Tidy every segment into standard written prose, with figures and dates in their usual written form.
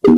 Bapak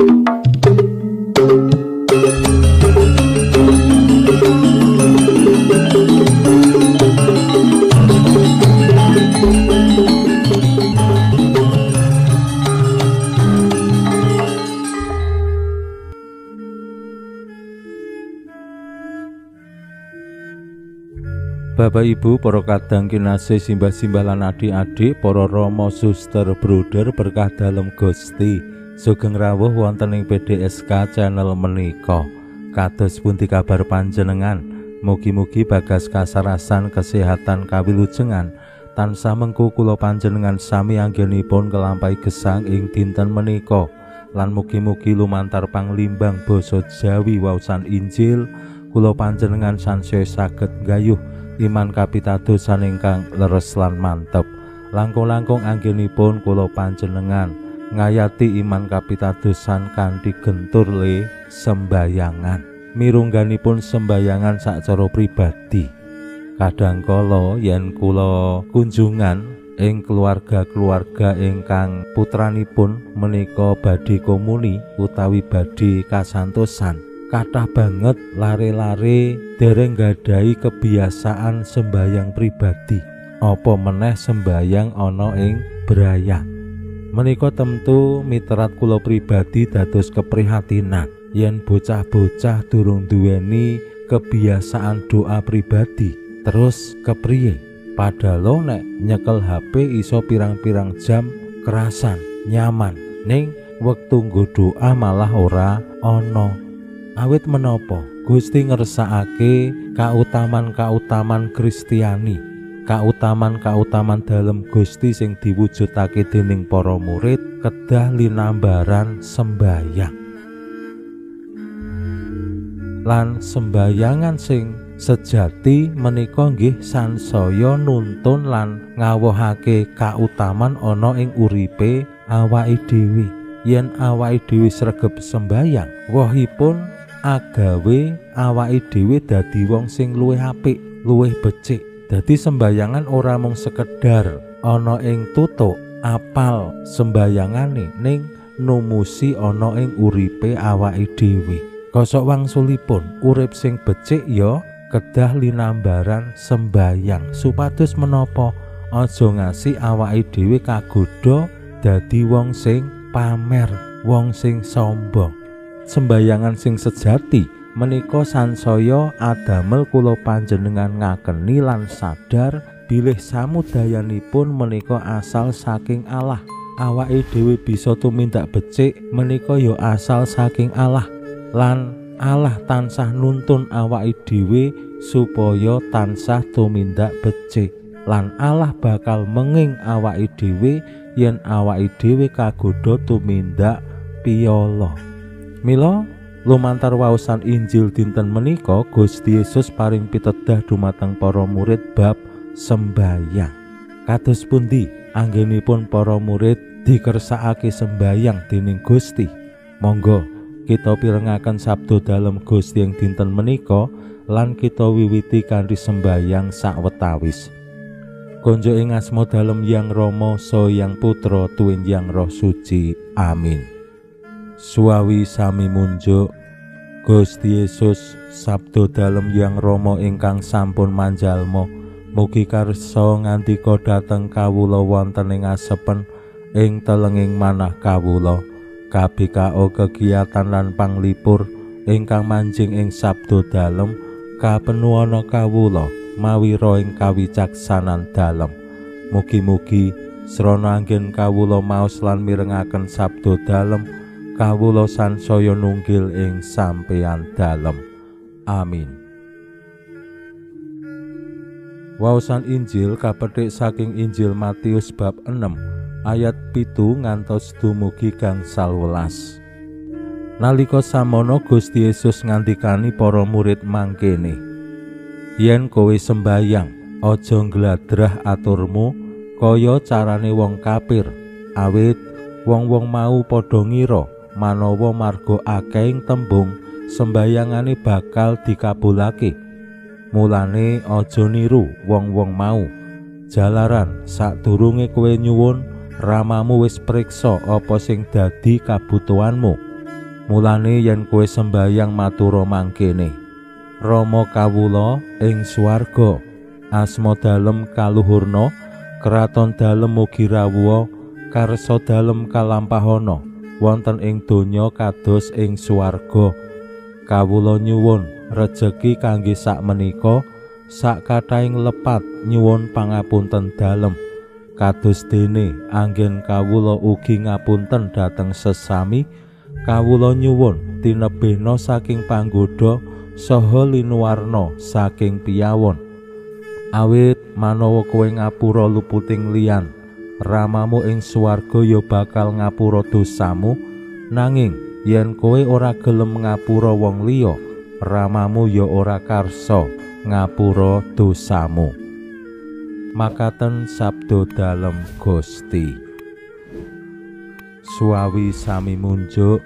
Ibu, para kadang kinasih, simbah-simbah lan adik-adik, para rama suster bruder berkah dalem Gusti, sugeng rawuh wonten ing PDSK channel menika. Kados pundi kabar panjenengan? Mugi-mugi bagas kasarasan kesehatan kawilujengan tansah mengku kula panjenengan sami anggenipun kelampahi gesang ing dinten menika, lan mugi-mugi lumantar panglimbang basa Jawi waosan Injil kula panjenengan sansaya saged gayuh iman kapitadosan ingkang leres lan mantep. Langkung-langkung anggenipun kula panjenengan ngayati iman kapitadosan kanthi gentur le sembayangan. Mirungganipun sembayangan sacara pribadi. Kadangkala yen kula kunjungan ing keluarga-keluarga ingkang putranipun menika badhe komuni utawi badhe kasantosan, kathah banget lare-lare dereng gadhahi kebiasaan sembayang pribadi, apa meneh sembayang ana ing brayang. Menika tentu miterat kula pribadi dados keprihatinan yen bocah-bocah durung duweni kebiasaan doa pribadi. Terus kepriye? Padahal nek nyekel HP iso pirang-pirang jam kerasan nyaman, ning wektu nggo doa malah ora ana. Awit menapa Gusti ngersakake kautaman-kautaman Kristiani, kautaman-kautaman dalem Gusti sing diwujudake dening para murid kedah linambaran sembayang. Lan sembayangan sing sejati menika nggih sansaya nuntun lan ngawuhake kautaman ana ing uripe awake dhewe. Yen awake dhewe sregep sembayang, wohipun agawe awake dhewe dadi wong sing luwih apik, luwih becik. Dadi sembayangan ora mung sekedar ana ing tutuk apal sembayangane, ning numusi ana ing uripe awake dhewe. Kosok wangsulipun urip sing becik ya kedah linambaran sembayang. Supados menapa aja ngasi awake dhewe kagodha dadi wong sing pamer, wong sing sombong. Sembayangan sing sejati menika sansaya adamel kula panjenengan ngakeni lan sadar bilih samudayanipun menika asal saking Allah. Awake dhewe bisa tumindak becik menika ya asal saking Allah, lan Allah tansah nuntun awake dhewe supaya tansah tumindak becik, lan Allah bakal menging awake dhewe yen awake dhewe kagodha tumindak piyala. Mila lumantar waosan Injil dinten menika Gusti Yesus paring pitedah dumateng para murid bab sembayang. Kados pundi anggenipun para murid dikersakake sembayang dening Gusti? Monggo kita pirengaken sabda dalem Gusti ing dinten menika lan kita wiwiti kanthi sembayang sawetawis. Konjo ing asma dalem Hyang Rama saha Hyang Putra tuwin Hyang Roh Suci. Amin. Suawi sami munjuk. Gusti Yesus sabda dalem Hyang Rama ingkang sampun manjalma, mugi karsa ngandika dhateng kawula wonten ing asepen ing telenging manah kawula. KBKO kegiatan lan panglipur ingkang manjing ing sabda dalem kapenuhana kawula mawi ro ing kawicaksanan dalem. Mugi-mugi srana anggen kawula maos lan mirengaken sabda dalem, kawula sansaya nunggil ing sampeyan dalem. Amin. Waosan Injil kapetik saking Injil Matius bab 6 ayat 7 ngantos dumugi gangsal 11. Nalika samono Gusti Yesus ngandikani para murid mangkene, yen kowe sembayang aja ngladrah aturmu kaya carane wong kafir, awit wong-wong mau padha ngira manawa marga akehing tembung sembayangane bakal dikabulake. Mulane aja niru wong-wong mau, jalaran sadurunge kowe nyuwun ramamu wis priksa apa sing dadi kabutuhanmu, Mulane yen kowe sembayang matura mangkene: Rama kawula ing swarga, asma dalem kaluhurna, kraton dalem mugi rawuha, karsa dalem kalampahana wonten ing donya kados ing swarga. Kawula nyuwun rejeki kangge sakmenika, sak kathahing lepat nyuwun pangapunten dalem, kados dene anggen kawula ugi ngapunten dhateng sesami. Kawula nyuwun tinebihna saking panggoda saha linuwarna saking piyawon. Awit manawa kowe ngapura luputing liyan, Ramamu ing swarga ya bakal ngapura dosamu. Nanging yen kowe ora gelem ngapura wong liya, Ramamu ya ora karsa ngapura dosamu. Makaten sabda dalem Gusti. Suawi sami munjuk.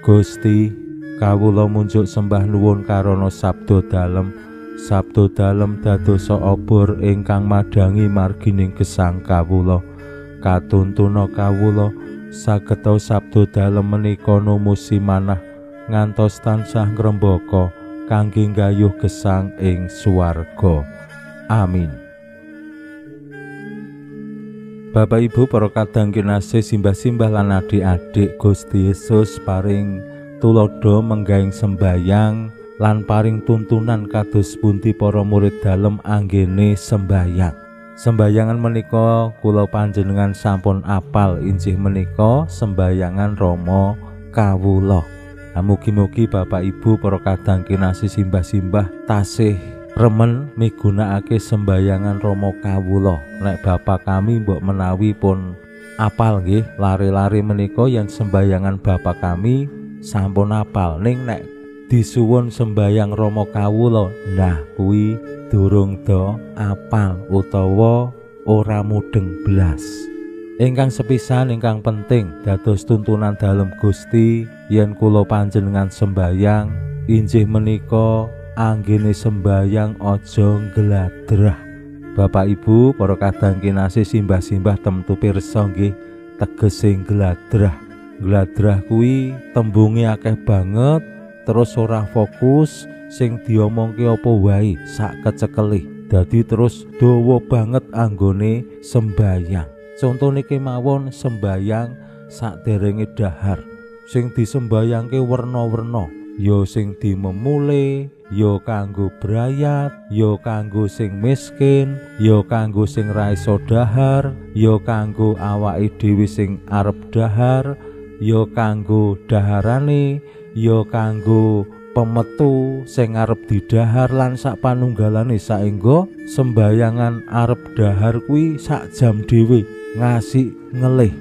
Gusti, kawula munjuk sembah nuwun karana sabda dalem. Sabda dalem dadosa obor ingkang madangi margining gesang kawula. Katuntuna kawula sageta sabda dalem menika numusi manah ngantos tansah ngrembaka kangge nggayuh gesang ing swarga. Amin. Bapak Ibu para kadang kinasih simbah-simbah lan adik-adik, Gusti Yesus paring tulodo menggaing sembayang lan paring tuntunan kados pundi para murid dalem anggene sembayang. Sembayangan menika kula panjenengan sampun apal, injih menika sembayangan Rama kawula. Mugi-mugi Bapak Ibu para kadang kinasih simbah-simbah tasih remen migunakake sembayangan Rama kawula. Nek Bapak kami mbok menawi pun apal nggih, lare-lare menika yen sembayangan Bapak kami sampun apal, ning nek disuwun sembayang Rama kawula, nah kuwi durung do apal utawa ora mudeng blas. Ingkang sepisan ingkang penting dados tuntunan dalem Gusti yen kula panjenengan sembayang, injih menika anggene sembayang aja ngladrah. Bapak Ibu para kadang kinasih simbah-simbah temtu pirsa nggih tegese ngladrah. Ngladrah kuwi tembunge akeh banget, terus ora fokus, sing diomongke apa wae sak kecekeli. Dadi terus dawa banget anggone sembayang. Contone kemawon sembayang saderenge dahar. Sing disembayangke werna-werna, ya sing dimemule, ya kanggo brayat, ya kanggo sing miskin, ya kanggo sing ra iso dahar, ya kanggo awake dhewe sing arep dahar, ya kanggo daharane, ya kanggo pemetu sing arep didahar lan sak panunggalane, saengga sembayangan arep dahar kuwi sak jam dhewe ngasih ngelih.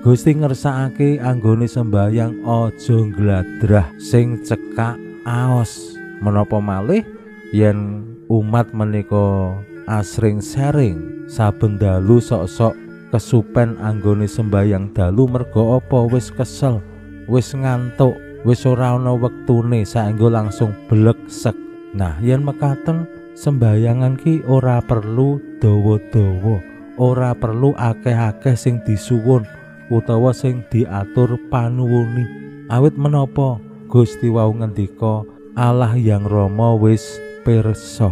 Gusti ngersakake anggone sembayang aja ngladrah sing cekak aos. Menapa malih yen umat menika asring sering saben dalu sok-sok kesupen anggone sembayang dalu, merga apa? Wis kesel, wis ngantuk, wis ora ana wektune, saengga langsung bleksek. Nah, yen mekaten sembayangan ki ora perlu dawa-dawa, ora perlu akeh-akeh sing disuwun utawa sing diatur panuwuni. Awit menapa Gusti wau ngendika Allah yang Rama wis pirsa.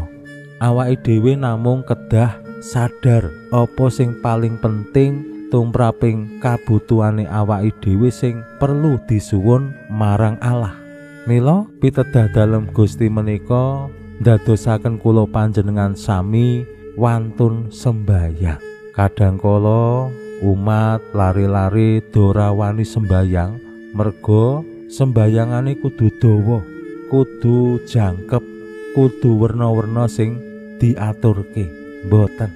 Awake dhewe namung kedah sadar apa sing paling penting tumraping kabutuhane awake dhewe sing perlu disuwun marang Allah. Mila pitedah dalem Gusti menika ndadosaken kula panjenengan sami wantun sembayang. Kadangkala umat lari-lari dora wani sembayang, merga sembayangane kudu dawa, kudu jangkep, kudu werna-werna sing diaturke. Mboten.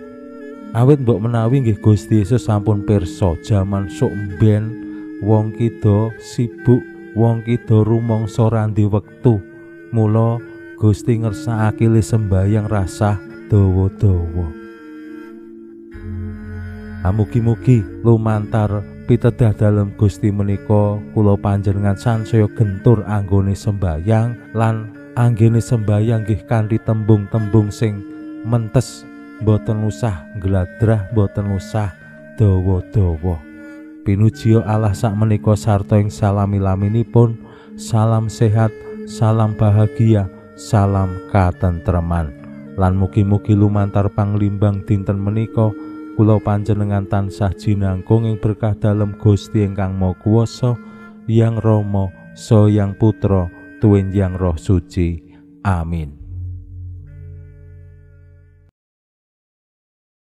Awit mbok menawi nggih Gusti Yesus sampun pirsa jaman sok mben wong kida sibuk, wong kida rumangsa randi wektu. Mula Gusti ngersakake le sembayang rasah dawa-dawa. Mugi-mugi lumantar pitedah dalem Gusti menika kula panjenengan sansaya gentur anggone sembayang lan anggene sembayang nggih kanthi tembung-tembung sing mentes, boten usah ngladrah, boten usah dawa-dawa. Pinuji Allah sakmenika sarta ing salami-laminipun. Salam sehat, salam bahagia, salam katentreman. Lan mugi-mugi lumantar panglimbang dinten menika kula panjenengan tansah jinangkung ing berkah dalem Gusti ingkang Maha Kuwasa, Yang Rama, Sang Yang Putra, tuwin Yang Roh Suci. Amin.